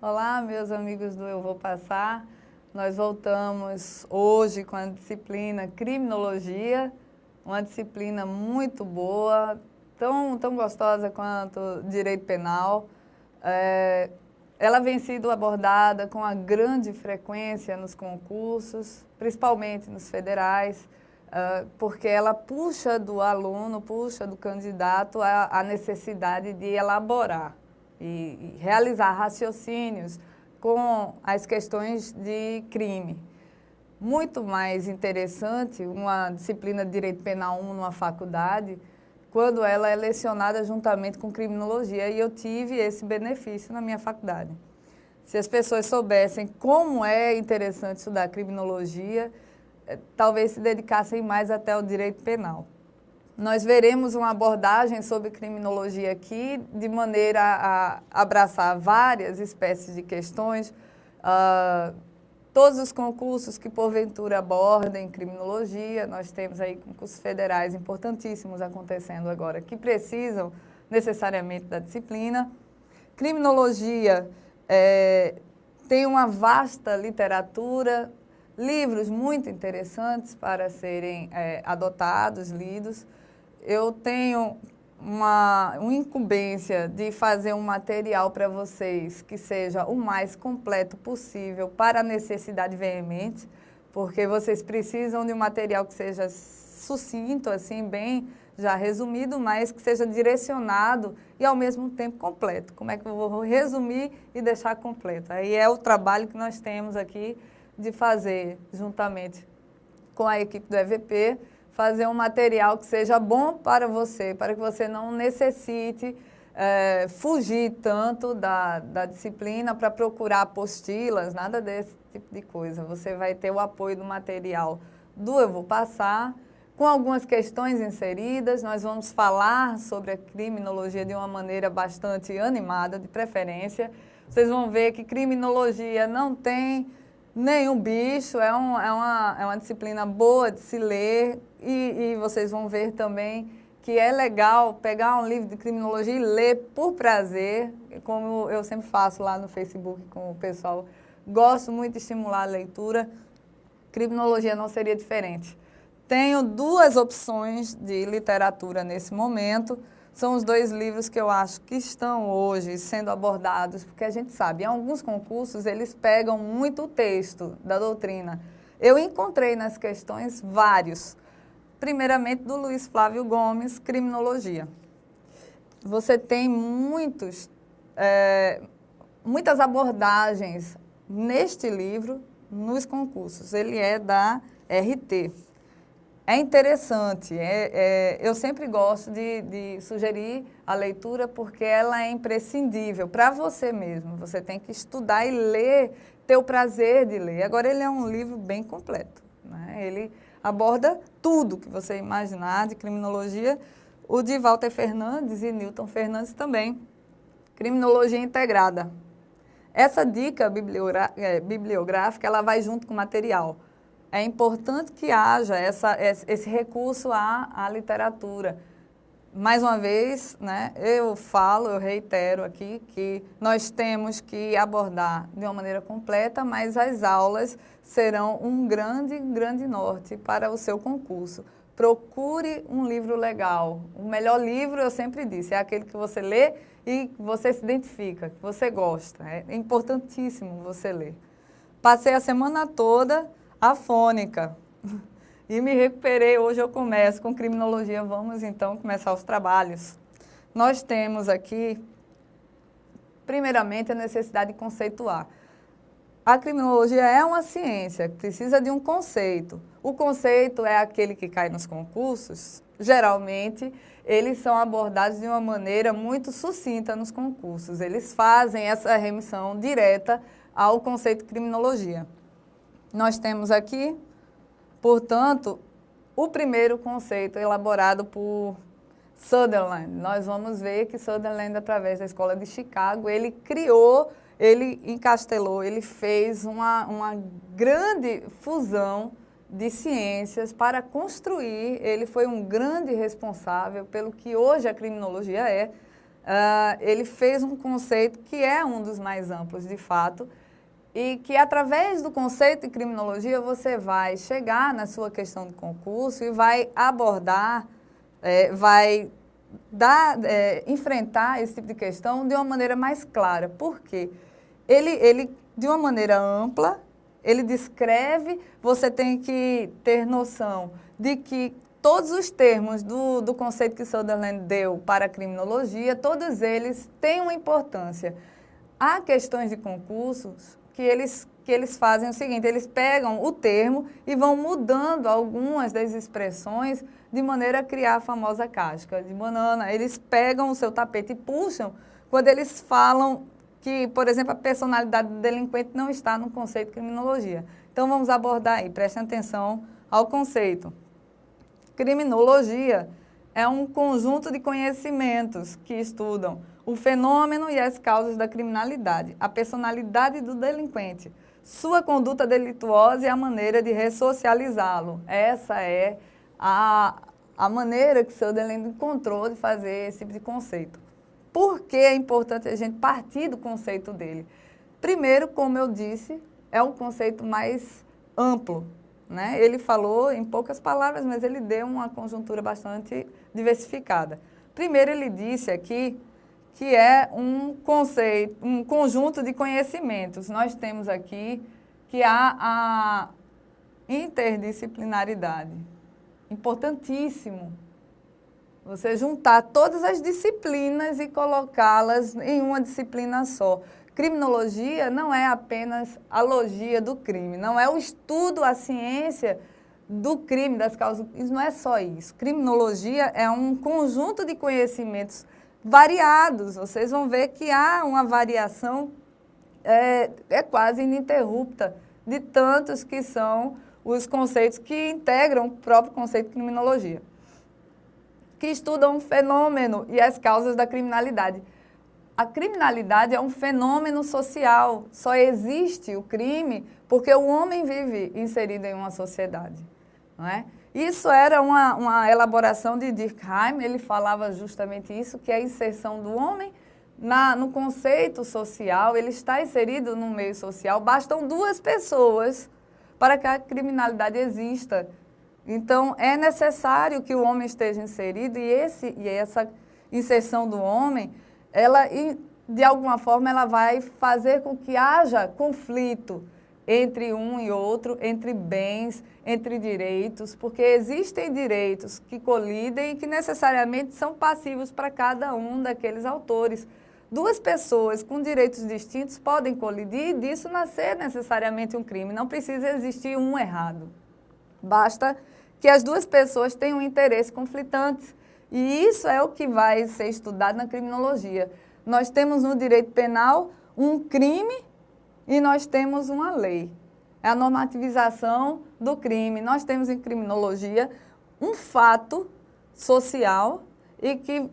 Olá, meus amigos do Eu Vou Passar. Nós voltamos hoje com a disciplina Criminologia, uma disciplina muito boa, tão gostosa quanto Direito Penal. Ela vem sido abordada com a grande frequência nos concursos, principalmente nos federais, porque ela puxa do aluno, puxa do candidato a necessidade de elaborar e realizar raciocínios com as questões de crime. Muito mais interessante uma disciplina de Direito Penal 1 numa faculdade, quando ela é lecionada juntamente com criminologia, e eu tive esse benefício na minha faculdade. Se as pessoas soubessem como é interessante estudar criminologia, talvez se dedicassem mais até ao direito penal. Nós veremos uma abordagem sobre criminologia aqui, de maneira a abraçar várias espécies de questões, todos os concursos que porventura abordem criminologia. Nós temos aí concursos federais importantíssimos acontecendo agora, que precisam necessariamente da disciplina. Criminologia tem uma vasta literatura, livros muito interessantes para serem adotados, lidos. Eu tenho uma incumbência de fazer um material para vocês que seja o mais completo possível para a necessidade veemente, porque vocês precisam de um material que seja sucinto, assim, bem já resumido, mas que seja direcionado e ao mesmo tempo completo. Como é que eu vou resumir e deixar completo? Aí é o trabalho que nós temos aqui de fazer, juntamente com a equipe do EVP, fazer um material que seja bom para você, para que você não necessite fugir tanto da disciplina para procurar apostilas, nada desse tipo de coisa. Você vai ter o apoio do material do Eu Vou Passar, com algumas questões inseridas. Nós vamos falar sobre a criminologia de uma maneira bastante animada, de preferência. Vocês vão ver que criminologia não tem nenhum bicho, é uma disciplina boa de se ler, e vocês vão ver também que é legal pegar um livro de criminologia e ler por prazer, como eu sempre faço lá no Facebook com o pessoal. Gosto muito de estimular a leitura, criminologia não seria diferente. Tenho duas opções de literatura nesse momento. São os dois livros que eu acho que estão hoje sendo abordados, porque a gente sabe, em alguns concursos eles pegam muito o texto da doutrina. Eu encontrei nas questões vários, primeiramente do Luiz Flávio Gomes, Criminologia. Você tem muitas abordagens neste livro nos concursos, ele é da RT. É interessante, eu sempre gosto de sugerir a leitura porque ela é imprescindível para você mesmo. Você tem que estudar e ler, ter o prazer de ler. Agora, ele é um livro bem completo, né? Ele aborda tudo que você imaginar de criminologia. O de Walter Fernandes e Newton Fernandes também, Criminologia Integrada. Essa dica bibliográfica, ela vai junto com o material. É importante que haja esse recurso à literatura. Mais uma vez, né, eu reitero aqui que nós temos que abordar de uma maneira completa, mas as aulas serão um grande norte para o seu concurso. Procure um livro legal. O melhor livro, eu sempre disse, é aquele que você lê e você se identifica, que você gosta. É importantíssimo você ler. Passei a semana toda afônica e me recuperei. Hoje eu começo com criminologia. Vamos então começar os trabalhos. Nós temos aqui, primeiramente, a necessidade de conceituar. A criminologia é uma ciência que precisa de um conceito. O conceito é aquele que cai nos concursos. Geralmente, eles são abordados de uma maneira muito sucinta nos concursos. Eles fazem essa remissão direta ao conceito de criminologia. Nós temos aqui, portanto, o primeiro conceito elaborado por Sutherland. Nós vamos ver que Sutherland, através da Escola de Chicago, ele criou, ele encastelou, ele fez uma grande fusão de ciências para construir. Ele foi um grande responsável pelo que hoje a criminologia é. ele fez um conceito que é um dos mais amplos, de fato, e que através do conceito de criminologia você vai chegar na sua questão de concurso e vai abordar, enfrentar esse tipo de questão de uma maneira mais clara. Por quê? Ele, de uma maneira ampla, ele descreve, você tem que ter noção de que todos os termos do conceito que Sutherland deu para a criminologia, todos eles têm uma importância. Há questões de concursos que eles fazem o seguinte, eles pegam o termo e vão mudando algumas das expressões de maneira a criar a famosa casca de banana. Eles pegam o seu tapete e puxam quando eles falam que, por exemplo, a personalidade do delinquente não está no conceito de criminologia. Então, vamos abordar aí, prestem atenção ao conceito. Criminologia é um conjunto de conhecimentos que estudam o fenômeno e as causas da criminalidade, a personalidade do delinquente, sua conduta delituosa e a maneira de ressocializá-lo. Essa é a maneira que o Sutherland encontrou de fazer esse tipo de conceito. Por que é importante a gente partir do conceito dele? Primeiro, como eu disse, é um conceito mais amplo, né? Ele falou em poucas palavras, mas ele deu uma conjuntura bastante diversificada. Primeiro, ele disse aqui que é um conceito, um conjunto de conhecimentos. Nós temos aqui que há a interdisciplinaridade. Importantíssimo você juntar todas as disciplinas e colocá-las em uma disciplina só. Criminologia não é apenas a logia do crime, não é o estudo, a ciência do crime, das causas. Isso não é só isso. Criminologia é um conjunto de conhecimentos variados. Vocês vão ver que há uma variação quase ininterrupta de tantos que são os conceitos que integram o próprio conceito de criminologia, que estudam o fenômeno e as causas da criminalidade. A criminalidade é um fenômeno social, só existe o crime porque o homem vive inserido em uma sociedade, não é? Isso era uma elaboração de Durkheim, ele falava justamente isso, que é a inserção do homem no conceito social, ele está inserido no meio social, bastam duas pessoas para que a criminalidade exista. Então, é necessário que o homem esteja inserido e essa inserção do homem, ela, de alguma forma, ela vai fazer com que haja conflito entre um e outro, entre bens, entre direitos, porque existem direitos que colidem e que necessariamente são passivos para cada um daqueles autores. Duas pessoas com direitos distintos podem colidir e disso nascer necessariamente um crime. Não precisa existir um errado. Basta que as duas pessoas tenham interesses conflitantes. E isso é o que vai ser estudado na criminologia. Nós temos no direito penal um crime e nós temos uma lei. É a normativização do crime. Nós temos em criminologia um fato social e que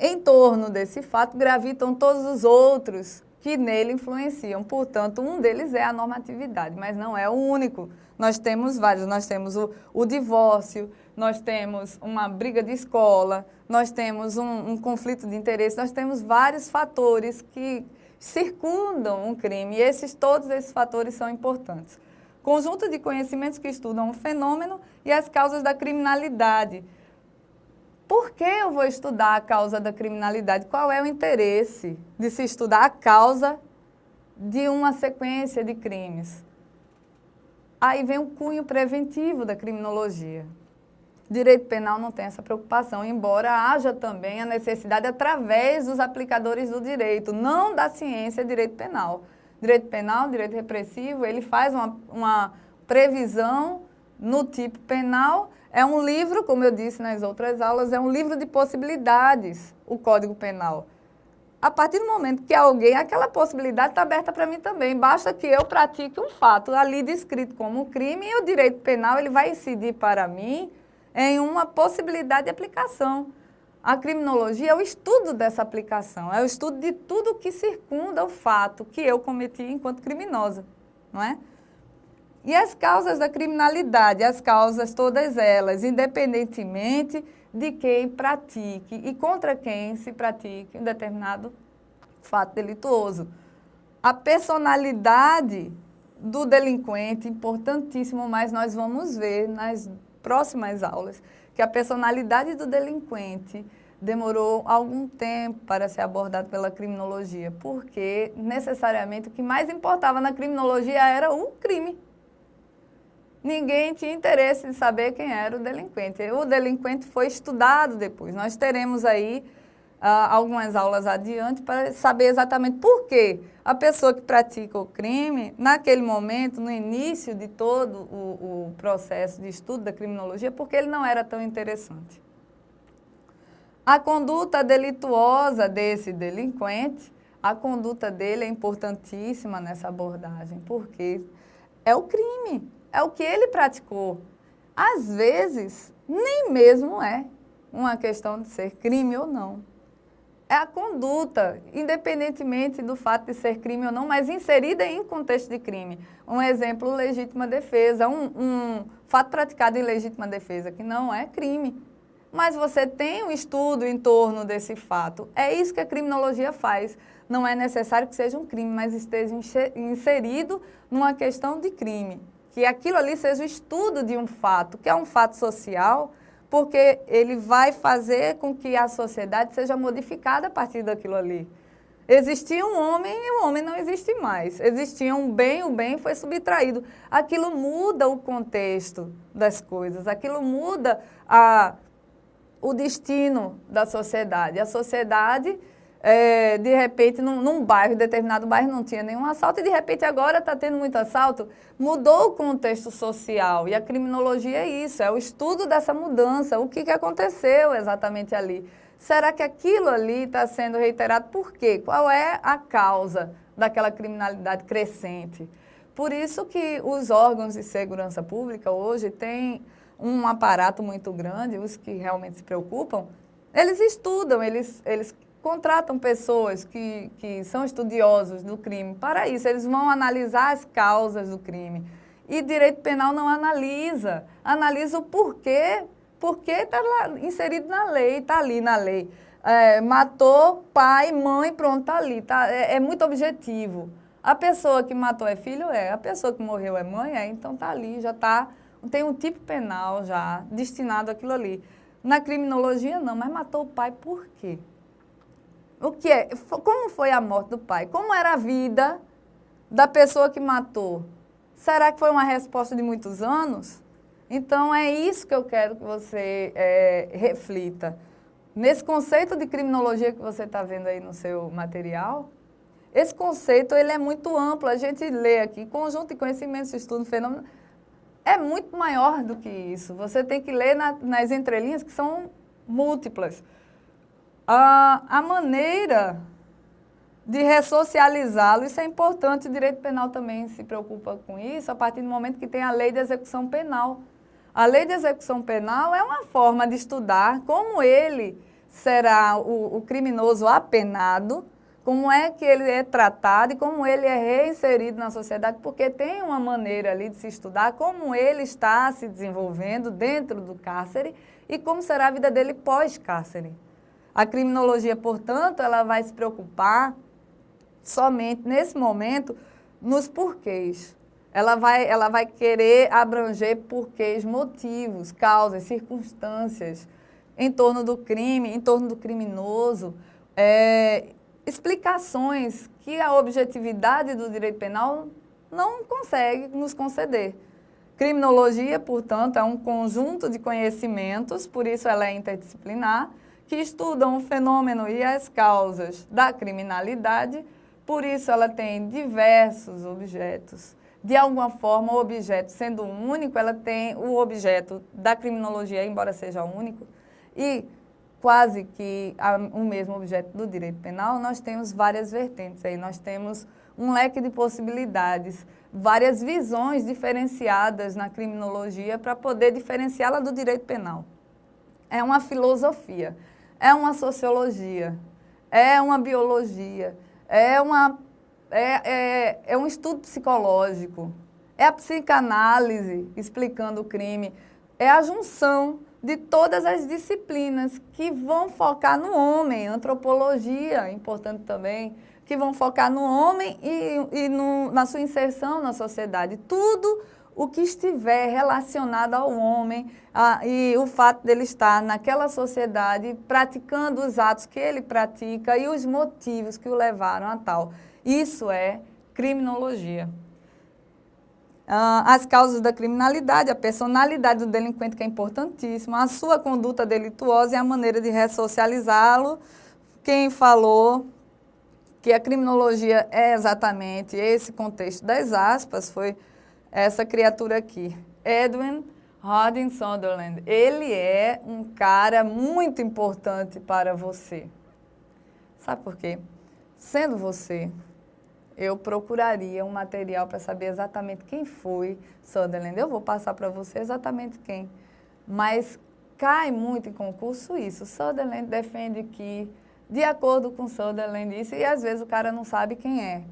em torno desse fato gravitam todos os outros que nele influenciam. Portanto, um deles é a normatividade, mas não é o único. Nós temos vários, nós temos o divórcio, nós temos uma briga de escola, nós temos um conflito de interesse, nós temos vários fatores que circundam um crime e todos esses fatores são importantes. Conjunto de conhecimentos que estudam o fenômeno e as causas da criminalidade. Por que eu vou estudar a causa da criminalidade? Qual é o interesse de se estudar a causa de uma sequência de crimes? Aí vem o cunho preventivo da criminologia. Direito penal não tem essa preocupação, embora haja também a necessidade através dos aplicadores do direito, não da ciência direito penal. Direito penal, direito repressivo, ele faz uma previsão no tipo penal. É um livro, como eu disse nas outras aulas, é um livro de possibilidades, o Código Penal. A partir do momento que aquela possibilidade está aberta para mim também. Basta que eu pratique um fato ali descrito como um crime e o direito penal ele vai incidir para mim em uma possibilidade de aplicação. A criminologia é o estudo dessa aplicação, é o estudo de tudo que circunda o fato que eu cometi enquanto criminosa, não é? E as causas da criminalidade, as causas todas elas, independentemente de quem pratique e contra quem se pratique um determinado fato delituoso. A personalidade do delinquente, importantíssimo, mas nós vamos ver nas próximas aulas, que a personalidade do delinquente demorou algum tempo para ser abordado pela criminologia, porque necessariamente o que mais importava na criminologia era o crime. Ninguém tinha interesse em saber quem era o delinquente. O delinquente foi estudado depois. Nós teremos aí algumas aulas adiante para saber exatamente por que a pessoa que pratica o crime, naquele momento, no início de todo o processo de estudo da criminologia, porque ele não era tão interessante. A conduta delituosa desse delinquente, a conduta dele é importantíssima nessa abordagem, porque é o crime, é o que ele praticou. Às vezes, nem mesmo é uma questão de ser crime ou não. É a conduta, independentemente do fato de ser crime ou não, mas inserida em contexto de crime. Um exemplo, legítima defesa, um fato praticado em legítima defesa, que não é crime. Mas você tem um estudo em torno desse fato. É isso que a criminologia faz. Não é necessário que seja um crime, mas esteja inserido numa questão de crime. Que aquilo ali seja o estudo de um fato, que é um fato social, porque ele vai fazer com que a sociedade seja modificada a partir daquilo ali. Existia um homem e o homem não existe mais. Existia um bem, o bem foi subtraído. Aquilo muda o contexto das coisas, aquilo muda o destino da sociedade. A sociedade, de repente, num bairro, determinado bairro, não tinha nenhum assalto, e de repente agora está tendo muito assalto. Mudou o contexto social, e a criminologia é isso, é o estudo dessa mudança, o que aconteceu exatamente ali. Será que aquilo ali está sendo reiterado por quê? Qual é a causa daquela criminalidade crescente? Por isso que os órgãos de segurança pública hoje têm um aparato muito grande, os que realmente se preocupam, eles estudam, eles contratam pessoas que são estudiosos do crime para isso, eles vão analisar as causas do crime. E direito penal não analisa o porquê, porque está inserido na lei, está ali na lei. Matou pai, mãe, pronto, está ali, é muito objetivo. A pessoa que matou é filho? A pessoa que morreu é mãe? Então está ali, já está... Tem um tipo penal já destinado àquilo ali. Na criminologia, não, mas matou o pai por quê? O que é? Como foi a morte do pai? Como era a vida da pessoa que matou? Será que foi uma resposta de muitos anos? Então, é isso que eu quero que você reflita. Nesse conceito de criminologia que você está vendo aí no seu material, esse conceito ele é muito amplo. A gente lê aqui, conjunto de conhecimentos, estudo, fenômeno... É muito maior do que isso. Você tem que ler nas entrelinhas, que são múltiplas. A maneira de ressocializá-lo, isso é importante, o direito penal também se preocupa com isso, a partir do momento que tem a lei de execução penal. A lei de execução penal é uma forma de estudar como ele será o criminoso apenado, como é que ele é tratado e como ele é reinserido na sociedade, porque tem uma maneira ali de se estudar como ele está se desenvolvendo dentro do cárcere e como será a vida dele pós-cárcere. A criminologia, portanto, ela vai se preocupar somente nesse momento nos porquês. Ela vai querer abranger porquês, motivos, causas, circunstâncias em torno do crime, em torno do criminoso, explicações que a objetividade do direito penal não consegue nos conceder. Criminologia, portanto, é um conjunto de conhecimentos, por isso ela é interdisciplinar, que estudam o fenômeno e as causas da criminalidade, por isso ela tem diversos objetos. De alguma forma, o objeto sendo único, ela tem o objeto da criminologia, embora seja único, e quase que o mesmo objeto do direito penal, nós temos várias vertentes aí, nós temos um leque de possibilidades, várias visões diferenciadas na criminologia para poder diferenciá-la do direito penal. É uma filosofia, é uma sociologia, é uma biologia, é um estudo psicológico, é a psicanálise explicando o crime, é a junção de todas as disciplinas que vão focar no homem, antropologia, importante também, que vão focar no homem e na sua inserção na sociedade. Tudo o que estiver relacionado ao homem e o fato dele estar naquela sociedade praticando os atos que ele pratica e os motivos que o levaram a tal. Isso é criminologia. As causas da criminalidade, a personalidade do delinquente, que é importantíssima, a sua conduta delituosa e a maneira de ressocializá-lo. Quem falou que a criminologia é exatamente esse contexto das aspas foi essa criatura aqui, Edwin Harding Sunderland. Ele é um cara muito importante para você. Sabe por quê? Sendo você, eu procuraria um material para saber exatamente quem foi Sunderland. Eu vou passar para você exatamente quem. Mas cai muito em concurso isso. Sunderland defende que, de acordo com Sunderland, isso, e às vezes o cara não sabe quem é.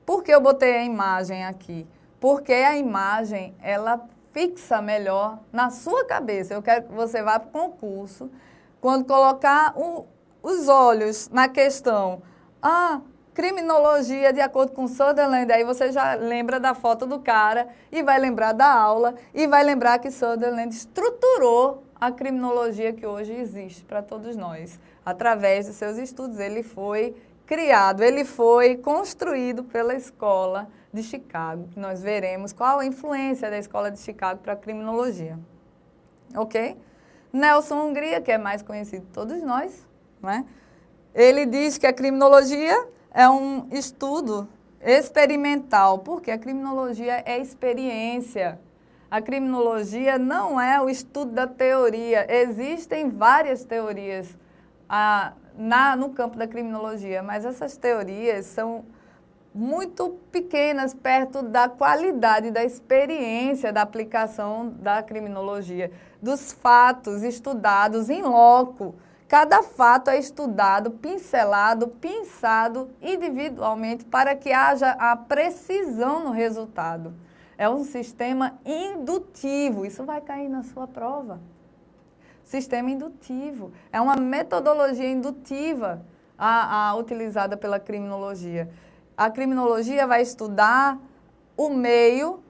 Por que eu botei a imagem aqui? Porque a imagem, ela fixa melhor na sua cabeça. Eu quero que você vá para o concurso, quando colocar os olhos na questão, criminologia de acordo com Sunderland, aí você já lembra da foto do cara e vai lembrar da aula e vai lembrar que Sunderland estruturou a criminologia que hoje existe para todos nós. Através de seus estudos, ele foi criado, ele foi construído pela Escola de Chicago. Nós veremos qual a influência da Escola de Chicago para a criminologia. Ok? Nelson Hungria, que é mais conhecido de todos nós, né? Ele diz que a criminologia é um estudo experimental, porque a criminologia é experiência. A criminologia não é o estudo da teoria. Existem várias teorias no campo da criminologia, mas essas teorias são muito pequenas perto da qualidade da experiência da aplicação da criminologia, dos fatos estudados em loco. Cada fato é estudado, pincelado, pensado individualmente para que haja a precisão no resultado. É um sistema indutivo, isso vai cair na sua prova. Sistema indutivo, é uma metodologia indutiva utilizada pela criminologia. A criminologia vai estudar o meio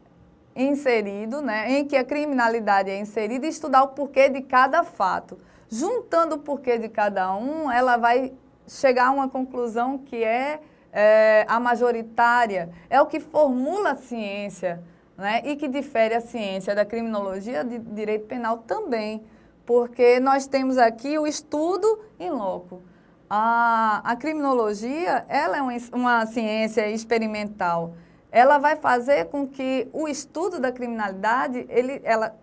inserido, né, em que a criminalidade é inserida e estudar o porquê de cada fato. Juntando o porquê de cada um, ela vai chegar a uma conclusão que é a majoritária, é o que formula a ciência, né, e que difere a ciência da criminologia de direito penal também, porque nós temos aqui o estudo in loco. A criminologia, ela é uma ciência experimental. Ela vai fazer com que o estudo da criminalidade,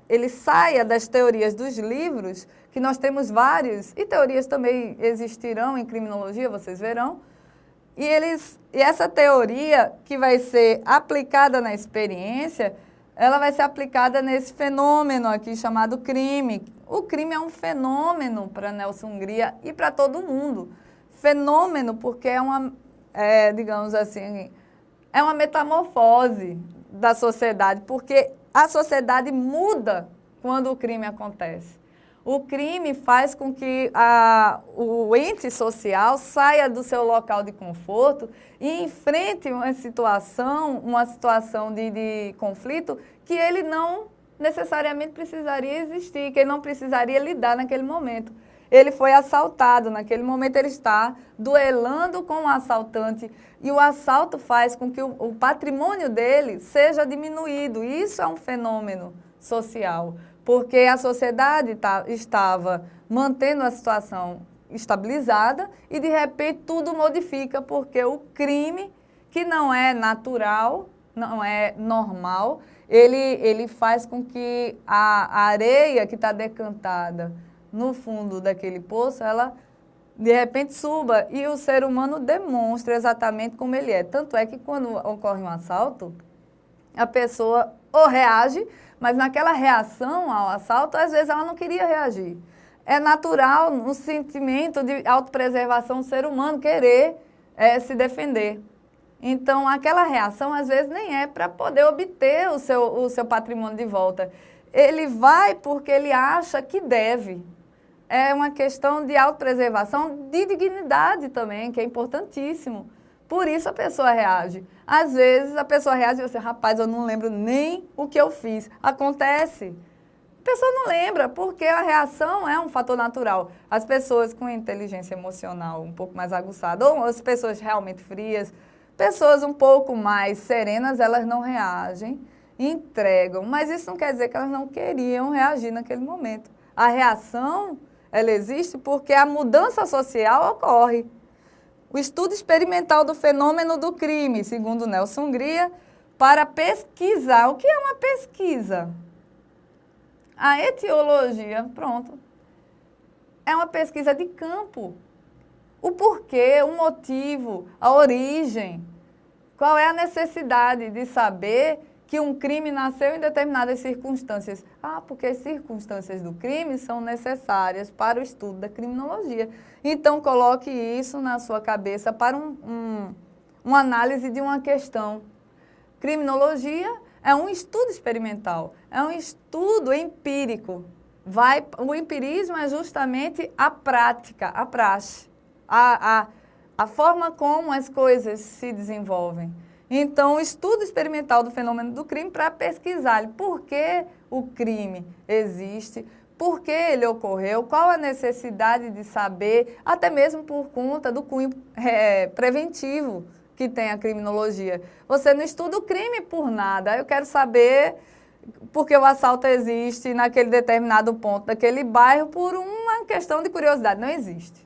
ele saia das teorias dos livros, que nós temos vários, e teorias também existirão em criminologia, vocês verão, e essa teoria que vai ser aplicada na experiência, ela vai ser aplicada nesse fenômeno aqui chamado crime. O crime é um fenômeno para Nelson Hungria e para todo mundo. Fenômeno porque digamos assim, é uma metamorfose da sociedade, porque a sociedade muda quando o crime acontece. O crime faz com que o ente social saia do seu local de conforto e enfrente uma situação de conflito que ele não necessariamente precisaria existir, que ele não precisaria lidar naquele momento. Ele foi assaltado, naquele momento ele está duelando com o assaltante e o assalto faz com que o patrimônio dele seja diminuído. Isso é um fenômeno social, porque a sociedade estava mantendo a situação estabilizada e de repente tudo modifica, porque o crime, que não é natural, não é normal, ele faz com que a areia que está decantada no fundo daquele poço, ela de repente suba e o ser humano demonstra exatamente como ele é. Tanto é que quando ocorre um assalto, a pessoa ou reage, mas naquela reação ao assalto, às vezes ela não queria reagir. É natural no sentimento de autopreservação do ser humano querer se defender. Então, aquela reação, às vezes, nem é para poder obter o seu patrimônio de volta. ele vai porque ele acha que deve. É uma questão de autopreservação, de dignidade também, que é importantíssimo. Por isso a pessoa reage. Às vezes a pessoa reage e você, rapaz, eu não lembro nem o que eu fiz. Acontece. A pessoa não lembra, porque a reação é um fator natural. As pessoas com inteligência emocional um pouco mais aguçada, ou as pessoas realmente frias, pessoas um pouco mais serenas, elas não reagem, entregam. Mas isso não quer dizer que elas não queriam reagir naquele momento. A reação, ela existe porque a mudança social ocorre. O estudo experimental do fenômeno do crime, segundo Nelson Gria, para pesquisar. O que é uma pesquisa? A etiologia, pronto, é uma pesquisa de campo. O porquê, o motivo, a origem. Qual é a necessidade de saber que um crime nasceu em determinadas circunstâncias? Ah, porque as circunstâncias do crime são necessárias para o estudo da criminologia. Então, coloque isso na sua cabeça para uma análise de uma questão. Criminologia é um estudo experimental, é um estudo empírico. O empirismo é justamente a prática, a praxe, a forma como as coisas se desenvolvem. Então, o estudo experimental do fenômeno do crime para pesquisar por que o crime existe, por que ele ocorreu, qual a necessidade de saber, até mesmo por conta do cunho preventivo que tem a criminologia. Você não estuda o crime por nada. Eu quero saber porque o assalto existe naquele determinado ponto daquele bairro por uma questão de curiosidade. Não existe.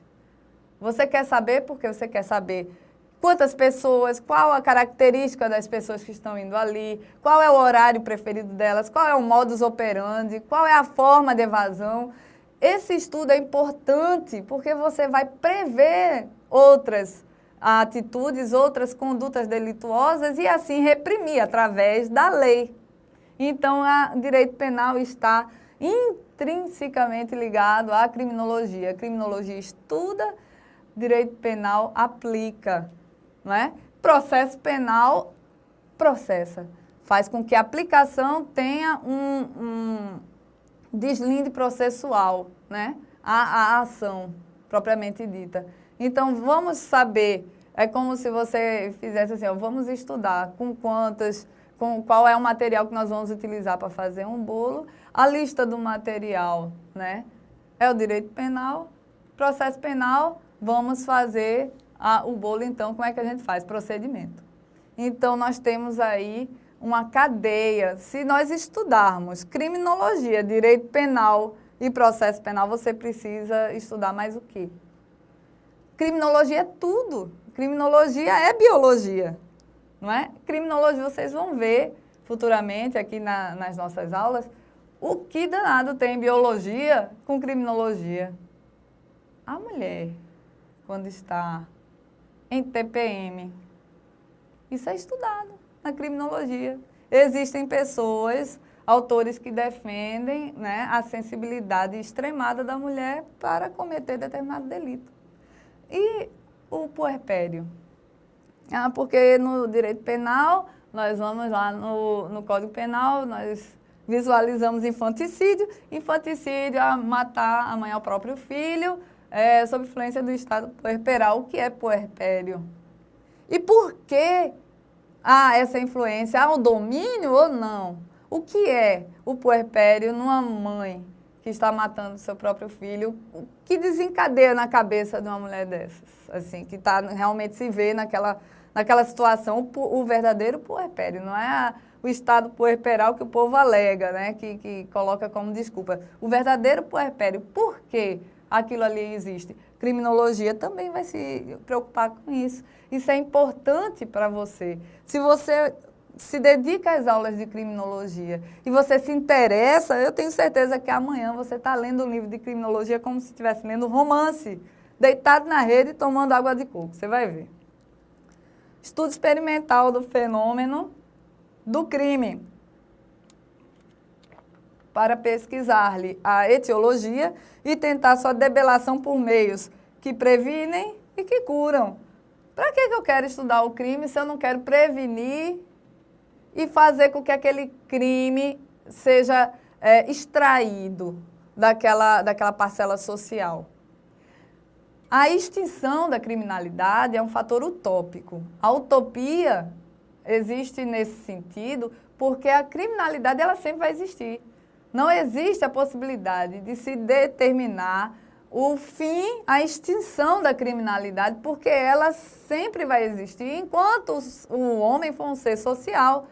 Você quer saber porque você quer saber quantas pessoas, qual a característica das pessoas que estão indo ali, qual é o horário preferido delas, qual é o modus operandi, qual é a forma de evasão. Esse estudo é importante porque você vai prever outras atitudes, outras condutas delituosas e assim reprimir através da lei. Então, o direito penal está intrinsecamente ligado à criminologia. A criminologia estuda, direito penal aplica, não é? Processo penal processa, faz com que a aplicação tenha um deslinde processual, né? A ação propriamente dita. Então, vamos saber, é como se você fizesse assim, ó, vamos estudar qual é o material que nós vamos utilizar para fazer um bolo. A lista do material, né, é o direito penal, processo penal, vamos fazer o bolo, então, como é que a gente faz? Procedimento. Então, nós temos aí uma cadeia. Se nós estudarmos criminologia, direito penal e processo penal, você precisa estudar mais o quê? Criminologia é tudo. Criminologia é biologia, não é? Criminologia, vocês vão ver futuramente aqui nas nossas aulas, o que danado tem biologia com criminologia. A mulher, quando está em TPM, isso é estudado na criminologia. Existem pessoas, autores que defendem, né, a sensibilidade extremada da mulher para cometer determinado delito. E o puerpério? Porque no direito penal, nós vamos lá no Código Penal, nós visualizamos infanticídio. Infanticídio é matar a mãe ao próprio filho, sob influência do estado puerperal. O que é puerpério? E por que há essa influência? Há um domínio ou não? O que é o puerpério numa mãe que está matando seu próprio filho? O que desencadeia na cabeça de uma mulher dessas? Assim, que realmente se vê naquela situação, o verdadeiro puerpério, não é o estado puerperal que o povo alega, né? Que coloca como desculpa. O verdadeiro puerpério, por que aquilo ali existe? Criminologia também vai se preocupar com isso. Isso é importante para você. Se você se dedica às aulas de criminologia e você se interessa, eu tenho certeza que amanhã você está lendo um livro de criminologia como se estivesse lendo um romance, deitado na rede e tomando água de coco. Você vai ver. Estudo experimental do fenômeno do crime, para pesquisar-lhe a etiologia e tentar sua debelação por meios que previnem e que curam. Para que eu quero estudar o crime se eu não quero prevenir e fazer com que aquele crime seja extraído daquela parcela social. A extinção da criminalidade é um fator utópico. A utopia existe nesse sentido porque a criminalidade ela sempre vai existir. Não existe a possibilidade de se determinar o fim, a extinção da criminalidade, porque ela sempre vai existir enquanto o homem for um ser social.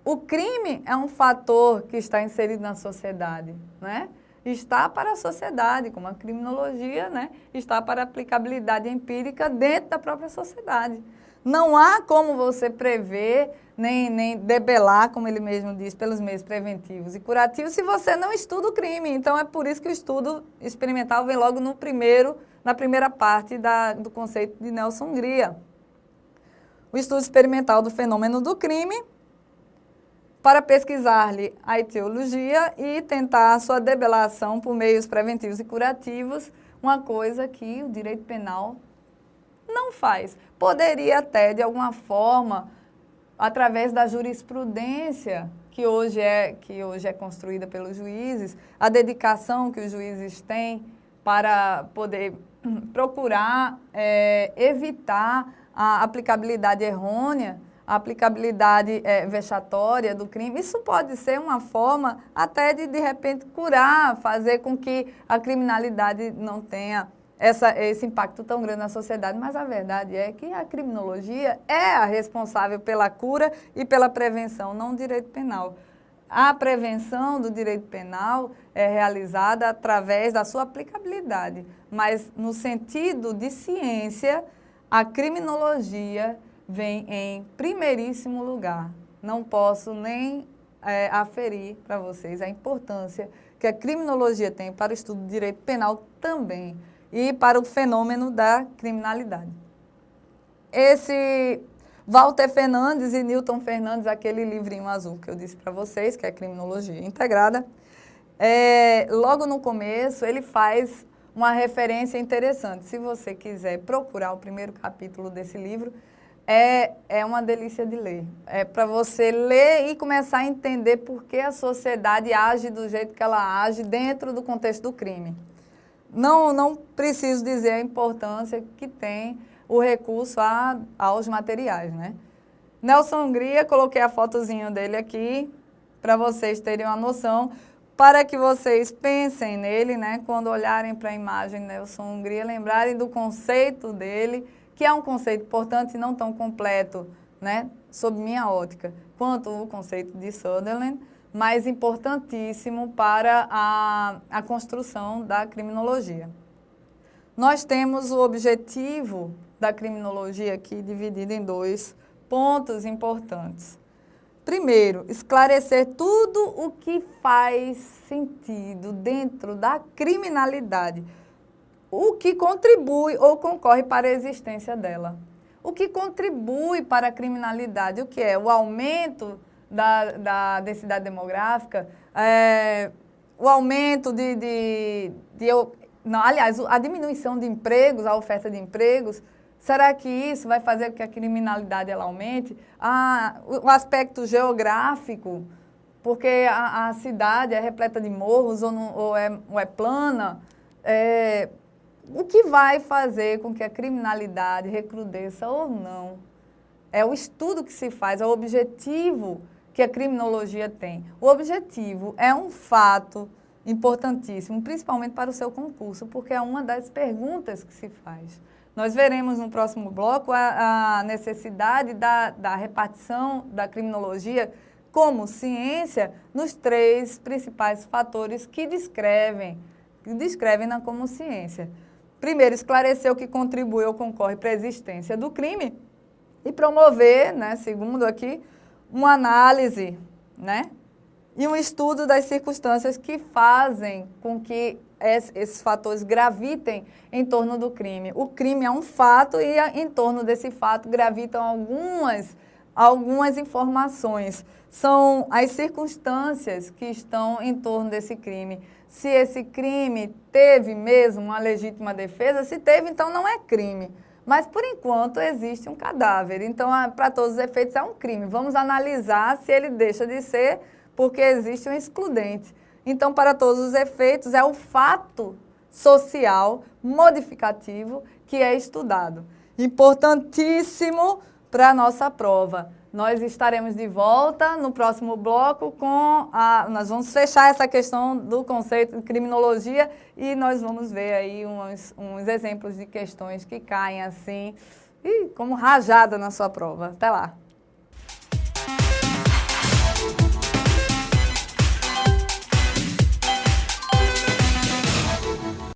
O crime é um fator que está inserido na sociedade, né? Está para a sociedade, como a criminologia, né? Está para a aplicabilidade empírica dentro da própria sociedade. Não há como você prever, nem debelar, como ele mesmo diz, pelos meios preventivos e curativos, se você não estuda o crime. Então, é por isso que o estudo experimental vem logo na primeira parte do conceito de Nelson Hungria. O estudo experimental do fenômeno do crime, para pesquisar-lhe a etiologia e tentar a sua debelação por meios preventivos e curativos, uma coisa que o direito penal não faz. Poderia até, de alguma forma, através da jurisprudência que hoje é construída pelos juízes, a dedicação que os juízes têm para poder procurar evitar a aplicabilidade errônea, a aplicabilidade vexatória do crime. Isso pode ser uma forma até de repente, curar, fazer com que a criminalidade não tenha esse impacto tão grande na sociedade. Mas a verdade é que a criminologia é a responsável pela cura e pela prevenção, não o direito penal. A prevenção do direito penal é realizada através da sua aplicabilidade, mas no sentido de ciência, a criminologia vem em primeiríssimo lugar. Não posso nem aferir para vocês a importância que a criminologia tem para o estudo do direito penal também e para o fenômeno da criminalidade. Esse Walter Fernandes e Newton Fernandes, aquele livrinho azul que eu disse para vocês, que é Criminologia Integrada, logo no começo ele faz uma referência interessante. Se você quiser procurar o primeiro capítulo desse livro, é uma delícia de ler. É para você ler e começar a entender por que a sociedade age do jeito que ela age dentro do contexto do crime. Não preciso dizer a importância que tem o recurso aos materiais, né? Nelson Hungria, coloquei a fotozinha dele aqui para vocês terem uma noção, para que vocês pensem nele, né? Quando olharem para a imagem de Nelson Hungria, lembrarem do conceito dele, que é um conceito importante e não tão completo, né, sob minha ótica, quanto o conceito de Sutherland, mas importantíssimo para a construção da criminologia. Nós temos o objetivo da criminologia aqui dividido em 2 pontos importantes. Primeiro, esclarecer tudo o que faz sentido dentro da criminalidade, o que contribui ou concorre para a existência dela. O que contribui para a criminalidade, o que é? O aumento da densidade demográfica, o aumento aliás, a diminuição de empregos, a oferta de empregos. Será que isso vai fazer com que a criminalidade ela aumente? O aspecto geográfico, porque a cidade é repleta de morros ou é plana. O que vai fazer com que a criminalidade recrudesça ou não? É o estudo que se faz, é o objetivo que a criminologia tem. O objetivo é um fato importantíssimo, principalmente para o seu concurso, porque é uma das perguntas que se faz. Nós veremos no próximo bloco a necessidade da repartição da criminologia como ciência nos 3 principais fatores que descrevem-na como ciência. Primeiro, esclarecer o que contribui ou concorre para a existência do crime e promover, né, segundo aqui, uma análise, né, e um estudo das circunstâncias que fazem com que esses fatores gravitem em torno do crime. O crime é um fato e em torno desse fato gravitam algumas informações. São as circunstâncias que estão em torno desse crime. Se esse crime teve mesmo uma legítima defesa, se teve, então não é crime. Mas, por enquanto, existe um cadáver. Então, para todos os efeitos, é um crime. Vamos analisar se ele deixa de ser porque existe um excludente. Então, para todos os efeitos, é o fato social modificativo que é estudado. Importantíssimo para a nossa prova. Nós estaremos de volta no próximo bloco nós vamos fechar essa questão do conceito de criminologia e nós vamos ver aí uns exemplos de questões que caem assim, como rajada na sua prova. Até lá!